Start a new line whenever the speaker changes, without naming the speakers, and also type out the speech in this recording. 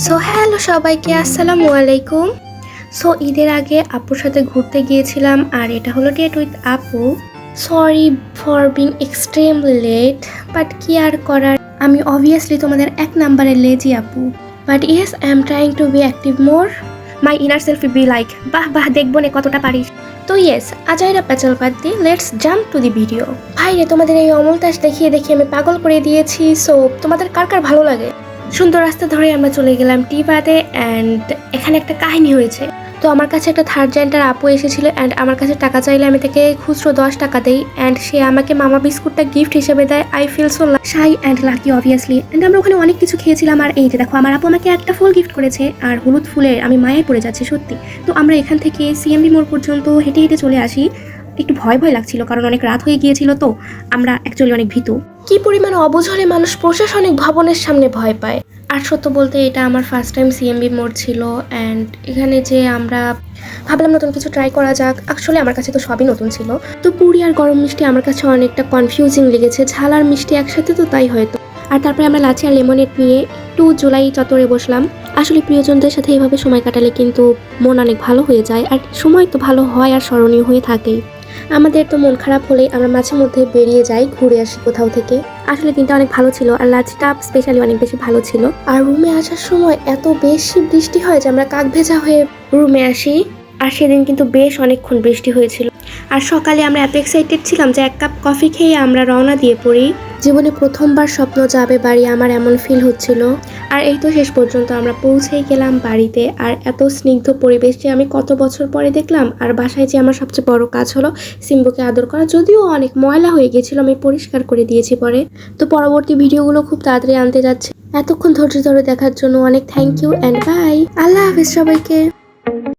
So hello সবাইকে, আসসালামু আলাইকুম। সো ঈদের আগে আপুর সাথে ঘুরতে গিয়েছিলাম আর এটা হলো ডেট উইথ আপু। Sorry for being extremely late, but কি আর করার, আমি অবভিয়াসলি তোমাদের এক নাম্বারের লেজি আপু। But yes, I am trying to be active more. My inner self be like বাহ বাহ, দেখবো না কতটা পারিস। তো ইয়েস, আজাইরা প্যাচাল বাদ দিয়ে let's jump to the video. ভাই রে, তোমাদের এই অমল তাস দেখিয়ে দেখিয়ে আমি পাগল করে দিয়েছি। সো তোমাদের কার কার ভালো লাগে? সুন্দর রাস্তা ধরে আমরা চলে গেলাম টি বাদে অ্যান্ড এখানে একটা কাহিনী হয়েছে। তো আমার কাছে একটা থার্ড জেন্টার আপু এসেছিল অ্যান্ড আমার কাছে টাকা চাইলে আমি তাকে খুচরো 10 টাকা দেই অ্যান্ড সে আমাকে মামা বিস্কুটটা গিফট হিসেবে দেয়। I feel so shy and lucky obviously. And আমরা ওখানে অনেক কিছু খেয়েছিলাম আর এই যে দেখো আমার আপু আমাকে একটা ফুল গিফট করেছে আর হলুদ ফুলের আমি মায়ায় পড়ে যাচ্ছি সত্যি। তো আমরা এখান থেকে সিএমবি মোড় পর্যন্ত হেঁটে হেঁটে চলে আসি। একটু ভয় ভয় লাগছিল কারণ অনেক রাত হয়ে গিয়েছিল, তো আমরা অ্যাকচুয়ালি অনেক ভীতু। কি পরিমাণ অবুঝ হলে মানুষ প্রশাসনিক ভবনের সামনে ভয় পায়। আর সত্য বলতে এটা আমার ফার্স্ট টাইম সিএমবি মোড় ছিল অ্যান্ড এখানে যে আমরা ভাবলাম নতুন কিছু ট্রাই করা যাক। অ্যাকচুয়ালি আমার কাছে তো সবই নতুন ছিল। তো পুরি আর গরম মিষ্টি আমার কাছে অনেকটা কনফিউজিং লেগেছে, ঝাল আর মিষ্টি একসাথে, তো তাই হয়তো। আর তারপরে আমরা লাচি আর লেমনেড নিয়ে একটু জুলাই চত্বরে বসলাম। আসলে প্রিয়জনদের সাথে এভাবে সময় কাটালে কিন্তু মন অনেক ভালো হয়ে যায় আর সময় তো ভালো হয় আর স্মরণীয় হয়ে থাকেই। আমাদের তো মন খারাপ হলে আমরা মাঝে মধ্যে বেরিয়ে যাই, ঘুরে আসি কোথাও থেকে। আসলে দিনটা অনেক ভালো ছিল আর লাঞ্চটা স্পেশালি অনেক বেশি ভালো ছিল। আর রুমে আসার সময় এত বেশি বৃষ্টি হয় যে আমরা কাক ভেজা হয়ে রুমে আসি। আর সেদিন কিন্তু বেশ অনেকক্ষণ বৃষ্টি হয়েছিল। আর সকালে আমরা এত এক্সাইটেড ছিলাম যে এক কাপ কফি খেয়ে আমরা রওনা দিয়ে পড়ি। জীবনে প্রথমবার স্বপ্ন যাবে বাড়ি, আমার এমন ফিল হচ্ছিল। আর এই তো শেষ পর্যন্ত আমরা পৌঁছেই গেলাম বাড়িতে। আর এত স্নিগ্ধ পরিবেশ যে আমি কত বছর পরে দেখলাম। আর বাসায় যে আমার সবচেয়ে বড় কাজ হলো সিম্বুকে আদর করা, যদিও অনেক ময়লা হয়ে গেছিল, আমি পরিষ্কার করে দিয়েছি পরে। তো পরবর্তী ভিডিওগুলো খুব তাড়াতাড়ি আনতে যাচ্ছে। এতক্ষণ ধৈর্য ধরে দেখার জন্য অনেক থ্যাংক ইউ অ্যান্ড বাই। আল্লাহ হাফিজ সবাইকে।